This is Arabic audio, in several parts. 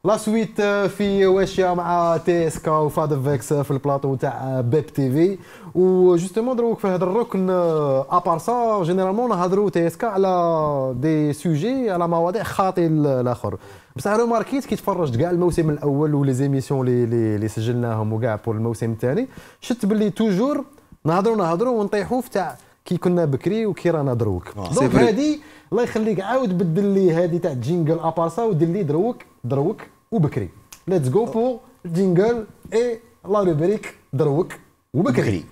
لا سويت في واشيا مع تي اس كا وفاد فيكس في البلاطو تاع بيب تي في وجوستومون دروك في هذا الركن ابار سا جينيرالمون نهضروا تي اس كا على دي سوجي على مواضيع خاطي الاخر بصح روماركيت كي تفرجت كاع الموسم الاول ولي زيميسيون اللي سجلناهم وكاع بور الموسم الثاني شفت باللي توجور نهضروا ونطيحوا في تاع كي كنا بكري وكي رانا دروك دونك هذه الله يخليك عاود بدل لي هذه تاع جينجل ابارسا ودير لي دروك وبكري ليتس جو بور جينجل اي لا روبريك دروك وبكري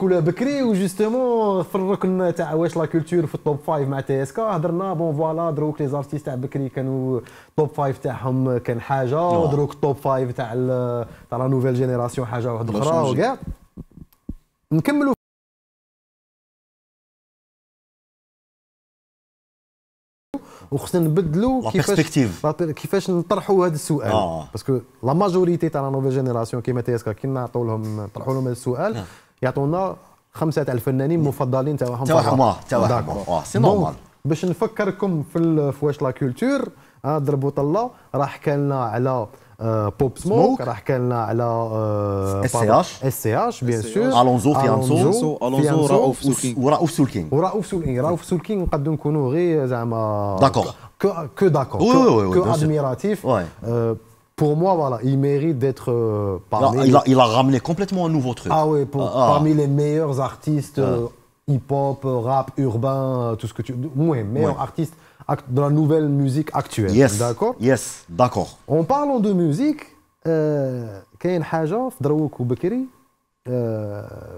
ولا بكري وجوستومون في الركن تاع واش لا كولتور في التوب 5 مع تي اس كا هضرنا بون فوالا دروك لي زارتيست تاع بكري كانوا توب 5 تاعهم كان حاجه ودروك التوب 5 تاع لا نوفيل جينيراسيون حاجه واحده اخرى وكاع نكملوا وخصنا نبدلوا كيفاش نطرحوا هذا السؤال باسكو لا ماجوريتي تاع لا نوفيل جينيراسيون كيما تي اس كا كي نعطوا لهم نطرحوا لهم هذا السؤال يعطونا 5 تاع الفنانين المفضلين تاعهم سي نورمال باش نفكركم في واش لا كولتور ضربوا طله راه حكى لنا على بوب سموك راه حكى لنا على اس سي اش بيان سور الونزو فيانسو ورؤوف سولكين رؤوف سولكين نقدروا نكونوا غير زعما داكور كو داكور كو ادميراتيف pour moi, voilà, il mérite d'être parmi. Il a ramené complètement un nouveau truc. Ah oui, parmi les meilleurs artistes hip-hop, rap, urbain, tout ce que tu. Oui, meilleurs artistes de la nouvelle musique actuelle. Yes. D'accord. Yes, d'accord. En parlant de musique, كاين حاجة في دروك وبكري.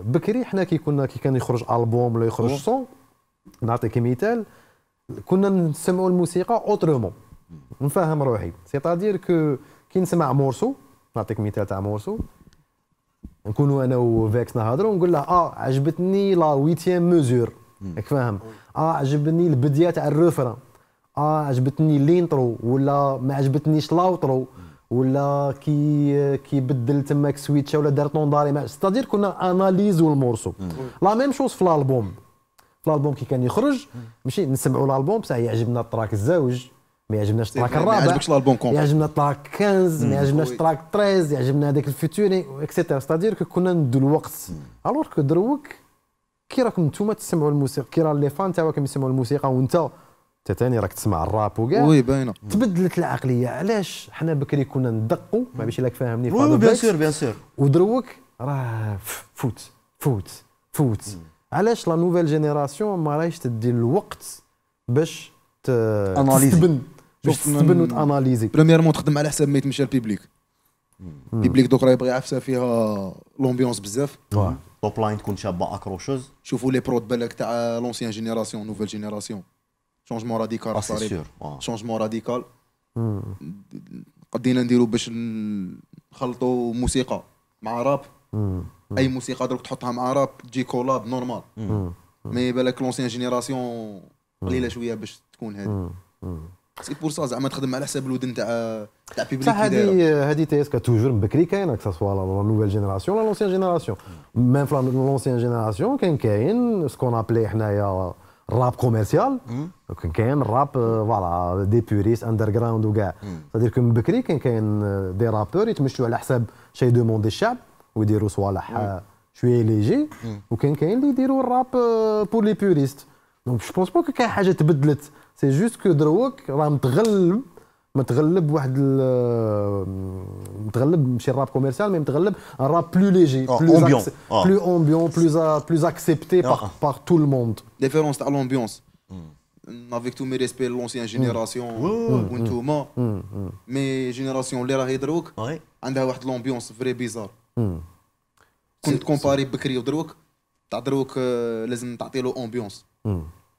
بكري حنا كي كان يخرج ألبوم ولا يخرج صون، نعطيك مثال، كنا نسمعوا الموسيقى اوترومون. نفهم روحي، سيتادير كو كي نسمع مورسو نعطيك مثال تاع مورسو نكونوا انا وفيكس نهضروا ونقول له عجبتني لا 8 ميزور راك فاهم عجبني البديه تاع الريفران عجبتني لينترو ولا ما عجبتنيش لاوترو ولا كي بدل تماك سويتشا ولا دار طونداري ستادير كنا اناليزو المورسو لا ميم شوز في الالبوم كي كان يخرج ماشي نسمعوا الالبوم بصح يعجبنا التراك الزوج ما يعجبناش التراك الرابع ما يعجبكش الالبوم كومبلي يعجبنا التراك 15 ما يعجبناش التراك 13 يعجبنا هذاك الفيتوري اكسيتيرا ستادير كنا ندو الوقت الوغ كو دروك كي راكم نتوما تسمعوا الموسيقى كي راه لي فان تاعكم يسمعوا الموسيقى وانت ثاني راك تسمع الراب وكاع وي باينه تبدلت العقليه علاش حنا بكري كنا ندقوا ما باش راك فاهمني وي بيان سور ودروك راه فوت علاش لا نوفيل جينيراسيون ما راهيش تدي الوقت باش تستبن وتاناليزي بريميرمون تخدم على حساب ما يتمشى البيبليك البيبليك دوك راه يبغي يعفسها فيها لومبيونس بزاف توب لاين تكون شابه اكروشوز شوفوا لي برود بالك تاع لونسيان جينيراسيون نوفيل جينيراسيون شونجمون راديكال صاري شونجمون راديكال قدينا نديرو باش نخلطوا موسيقى مع راب اي موسيقى درك تحطها مع راب تجي كولاب نورمال مي بالك لونسيان جينيراسيون قليله شويه باش تكون هذه سي بور سا زعما تخدم على حساب الودن تاع بيبليك صح هذه تي اس كا توجور بكري كاينه كسا سوا لا نوفيل جينيراسيون لا لونسيان جينيراسيون ميم في لونسيان جينيراسيون كاين سكون ابلي حنايا الراب كوميرسيال كاين الراب فوالا دي بوريس اندر جراوند وكاع صدير كو بكري كاين دي رابور يتمشوا على حساب شي دوموندي الشعب ويديروا صوالح شويه ليجي وكاين اللي يديروا الراب بور لي بوريست دونك جو بونس با كاين حاجه تبدلت سي جوست كو دروك راه متغلب واحد متغلب ماشي الراب كوميرسيال مي متغلب ان راب بلو ليجي بلو امبيون بلوز اكسبتي بار تو لو موند ديفيرونس تاع لومبيونس افيك تو مي ريسبي لونسيان جينيراسيون وانتوما مي جينيراسيون اللي راهي دروك عندها واحد لومبيونس فري بيزار كنت كومباري بكري ودروك تاع دروك لازم تعطي له امبيونس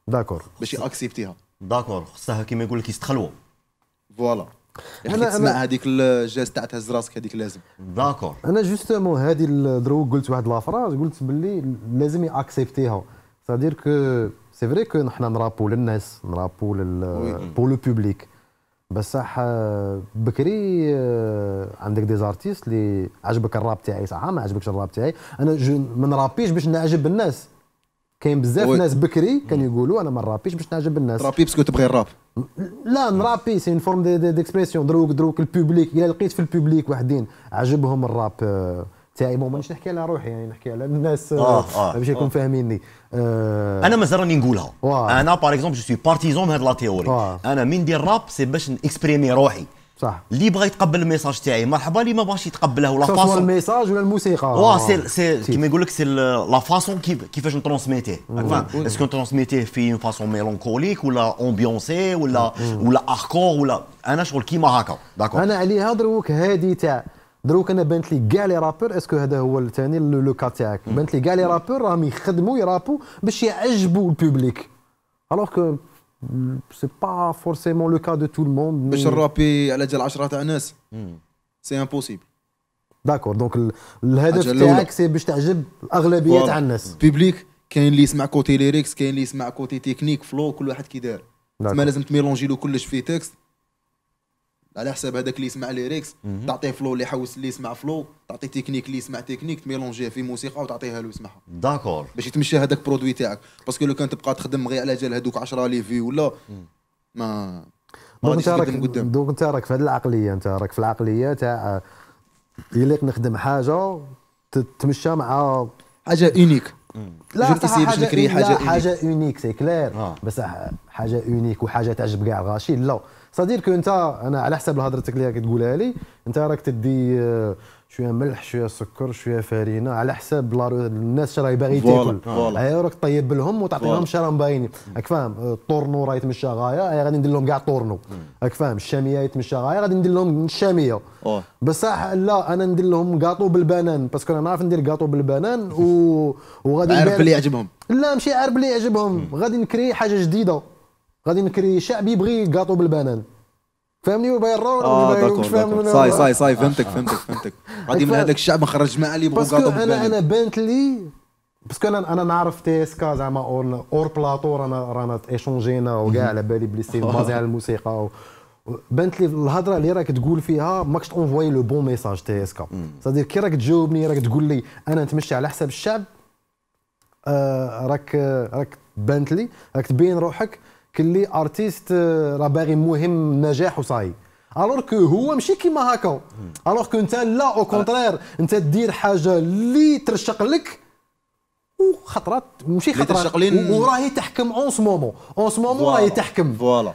داكور باش ياكسبتيها داكور خصها كيما يقول لك يستخلوا فوالا انا تسمع هذيك الجاز تاع تهز راسك هذيك لازم داكور انا جوستومون هذه دروك قلت واحد لافراز قلت باللي لازم ياكسبتيها سادير كو سي فري كو نحنا نرابو للناس نرابو بور لو بوبليك بصح بكري عندك دي زارتيست اللي عجبك الراب تاعي صح ما عجبكش الراب تاعي انا ما نرابيش باش نعجب الناس كاين بزاف ناس بكري كانوا يقولوا انا ما نرابيش باش نعجب الناس رابي باسكو تبغي الراب لا نرابي سي اون فورم ديكسبرسيون دروك البوبليك الا لقيت في البوبليك وحدين عجبهم الراب تاعي مانيش نحكي على روحي يعني نحكي على الناس باش يكونوا فاهميني انا مازال راني نقولها انا باغ اكزومبل جو سوي بارتيزون هاد لا تيوري انا من ندير راب سي باش نكسبريمي روحي صح اللي بغى يتقبل الميساج تاعي مرحبا اللي ما بغاش يتقبله ولا فاسون سواء الميساج ولا الموسيقى سي كيما يقول لك سي لا فاسون كيفاش نترونسميتيه فاهم اسكو نترونسميتيه في اون فاسون ميلانكوليك ولا امبيونسي ولا اركور ولا انا شغل كيما هكا داكور انا عليها دروك هادي تاع دروك انا بانت لي كاع لي رابور اسكو هذا هو الثاني لو كا تاعك بانت لي كاع لي رابور راهم يخدموا يرابوا باش يعجبوا البوبليك الوغ كو سي با فورسيمون لو كا دو تو الموند باش الرابي على جال 10 تاع ناس سي امبوسيبل داكور دونك الهدف تاعك سي باش تعجب الاغلبيه تاع الناس بيبليك كاين اللي يسمع كوتي ليريكس كاين اللي يسمع كوتي تكنيك فلو كل واحد كي دار ما لازم تميلونجي له كلش في تكست على حساب هذاك اللي يسمع ليريكس تعطيه فلو اللي يحوس اللي يسمع فلو تعطيه تكنيك اللي يسمع تكنيك تميلونجيه في موسيقى وتعطيها له يسمعها داكور باش يتمشى هذاك برودوي تاعك باسكو لو كان تبقى تخدم غير على جال هذوك 10 لي في ولا ما دونك انت راك في هذه العقليه انت راك في العقليه تاع يليق نخدم حاجه تتمشى مع حاجه اونيك لا حاجه اونيك سي كلير بس حاجه اونيك وحاجه تعجب كاع الغاشي لا صدير كو انت انا على حسب هضرتك اللي راك تقولها لي انت راك تدي شويه ملح شويه سكر شويه فرينه على حساب الناس شراهي باغي تاكل ايوا راك طيب لهم وتعطيهم اش راهم باغيين راك فاهم الطورنو راه يتمشى غايه غادي ندير لهم كاع طورنو راك فاهم الشاميه يتمشى غايه غادي ندير لهم الشاميه بصح لا انا ندير لهم كاطو بالبنان باسكو انا نعرف ندير كاطو بالبنان وغادي عارف بلي يعجبهم لا ماشي عارف بلي يعجبهم غادي نكري حاجه جديده غادي نكري شعب يبغي كاطو بالبنان فهمني وبايرون صاي فهمتك غادي من هذاك الشعب نخرج مع اللي يبغوا كاطو بالبنان انا بانت لي باسكو انا نعرف تي اس كا زعما اور بلاطو رانا ايشونجينا وكاع على بالي بلي سي بازي على الموسيقى بانت لي الهضره اللي راك تقول فيها ماكش تونفوي لو بون ميساج تي اس كا صدير كي راك تجاوبني راك تقول لي انا نتمشى على حساب الشعب راك بانت لي راك تبين روحك كلي ارتيست راه باغي مهم نجاح وصاي الوغ كو هو ماشي كيما هكا الوغ كو انت لا او كونترير انت دير حاجه اللي ترشق لك وخطرات ماشي خطرات وراهي تحكم اون سمومون راهي تحكم فوالا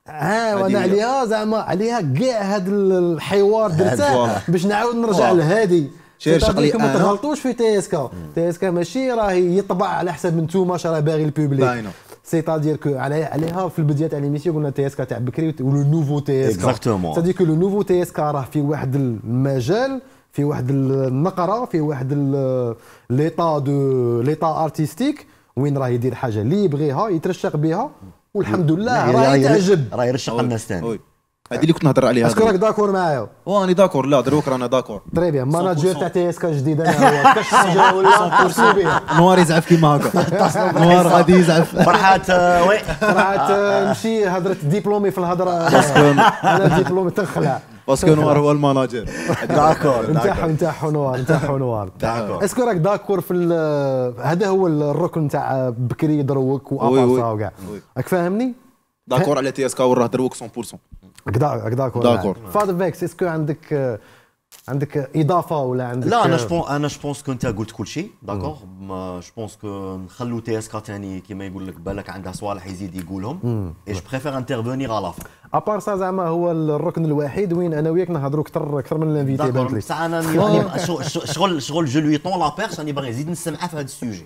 وانا عليها زعما عليها كاع هذا الحوار درته باش نعاود نرجع لهادي شغلي ما تغلطوش في تي اس كا ماشي راهي يطبع على حسب نتوما اش راه باغي البوبليك سيتادير كو عليها في البدايه تاع ليميسيون قلنا تي اس كا تاع بكري ولو نوفو تي اس كا اكزاكتومون سادير كو لو نوفو تي اس كا راه في واحد المجال في واحد النقره في واحد ليطا ارتستيك وين راه يدير حاجه اللي يبغيها يترشق بها والحمد لله راه تعجب راه يرشق الناس ثاني هذه اللي كنت نهضر عليها اسكو راك داكور معايا واني داكور لا دروك رانا داكور تري بيان ماناجير تاع تي اس كا جديد انا هو كاش حاجه ولا اسلوبيه نوار يزعف كيما هكا نوار غادي يزعف فرحات وي فرحات مشي هضرت ديبلومي في الهضره انا ديبلومي تنخلع باسكو نوار هو الماناجير داكور نتاعو نوار اسكو راك داكور في هذا هو الركن تاع بكري دروك وابارسا وكاع راك فاهمني داكور على تي اس كا وراه دروك 100% داكور فادر فيكس اسكو عندك اضافه ولا عندك لا انا جوبونس كو انت قلت كل شيء داكور جو بونس كو نخلو تي اس كا ثاني كيما يقول لك بالك عندها صوالح يزيد يقولهم اي جو بريفير انترفونيغ على لافا ابار سا زعما هو الركن الوحيد وين انا وياك نهضروا اكثر من الانفيتي داكور بصح انا شغل جو لوي طون لا بيرس راني باغي نزيد نسمعها في هذا السوجي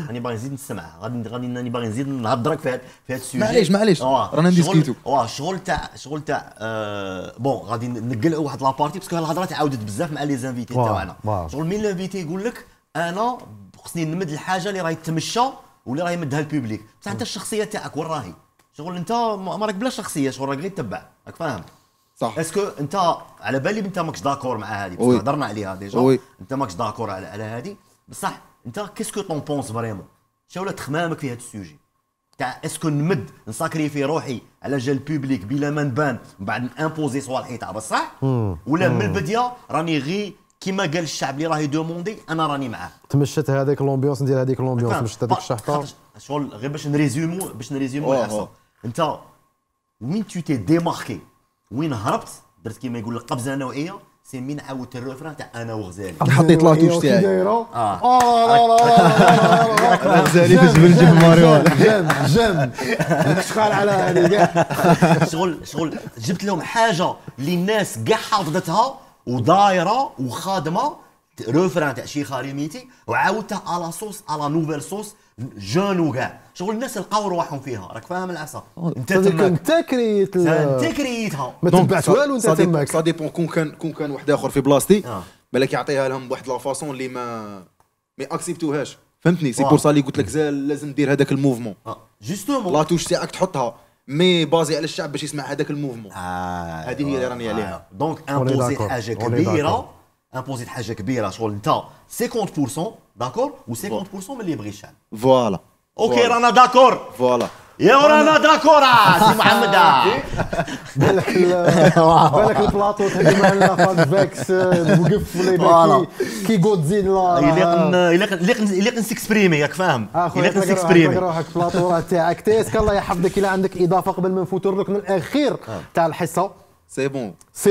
راني باغي نزيد نسمعها غادي راني باغي نزيد نهضرك في هذا السوجي معليش رانا نديسكوتو شغل تاع بون غادي نقلعوا واحد لابارتي باسكو الهضره تعاودت بزاف مع لي زانفيتي تاعنا شغل مين الانفيتي يقول لك انا خصني نمد الحاجه اللي راهي تمشى واللي راهي يمدها البوبليك بصح انت الشخصيه تاعك وين راهي شغل انت ما راك بلا شخصيه شغل راك غير تتبع راك فاهم صح اسكو انت على بالي انت ماكش داكور مع هذه بس هضرنا عليها ديجا انت ماكش داكور على هذه بصح انت كيسكو طون بونس فريمون شنو ولا تخمامك في هذا السوجي تاع اسكو نمد نساكريفي روحي على جال البوبليك بلا ما نبان من بعد نامبوزي صوالحي تاع بصح ولا من البدايه راني غي كيما قال الشعب اللي راهي دوموندي انا راني معاه. تمشت هذيك لومبيونس ندير هذيك لومبيونس مشت هذيك الشحطه شغل غير باش نريزيمو احسن. انت وين تو تي ديماركي وين هربت درت كيما يقول لك قفزه نوعيه سي مين عاودت الريفران تاع انا وغزالي حطيت لاطوش تاعي لا غزالي فاش بنجيب ماريو جم شغال على هذه كاع شغل جبت لهم حاجه اللي الناس كاع حافظتها ودايره وخادمه ريفران تاع شي خاريميتي وعاودتها على صوص على نوفيل صوص جون وكاع شغل الناس لقاو رواحهم فيها راك فاهم العصا انت كريتها ما تبعت والو انت تماك سا ديبون كون كان واحد اخر في بلاصتي بالك يعطيها لهم بواحد لا فاصون اللي ما اكسبتوهاش فهمتني سي بور سا اللي قلت لك لازم دير هذاك الموفمون جوستومون لا توش تاعك تحطها مي بازي على الشعب باش يسمع هذاك الموفمون هذه هي اللي راني عليها دونك امبوزيت حاجه كبيره امبوزيت حاجه كبيره شغل انت 50% داكور و 50% من اللي يبغي الشعب فوالا اوكي رانا داكور فوالا يا رانا داكور سي محمد بالك البلاطو تهدي معنا فاك فاكس وقف ولا كي غودزيلا يليق نسكسبريمي ياك فاهم يليق نسكسبريمي روحك البلاطو راه تاعك تيسك الله يحفظك الا عندك اضافه قبل ما نفوتوا الركن الاخير تاع الحصه سي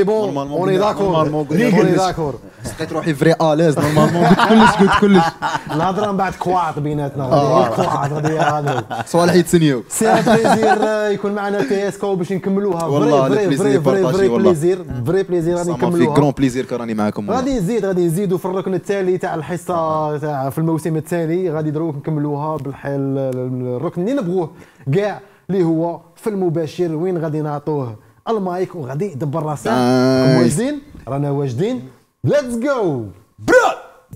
بون اوني داكور لقيت روحي فري اليز نورمالمون قلت كلش الهضره من بعد كواط بيناتنا غادي هذا صوالح يتسنيو سي ان بليزير يكون معنا تي اس كو باش نكملوها والله فري بليزير راني نكملوها في كرون بليزير كراني معاكم غادي نزيدوا في الركن التالي تاع الحصه تاع في الموسم التالي غادي دروك نكملوها بالحال الركن اللي نبغوه كاع اللي هو في المباشر وين غادي نعطوه المايك وغادي يدبر راسه واجدين رانا واجدين ليتس جو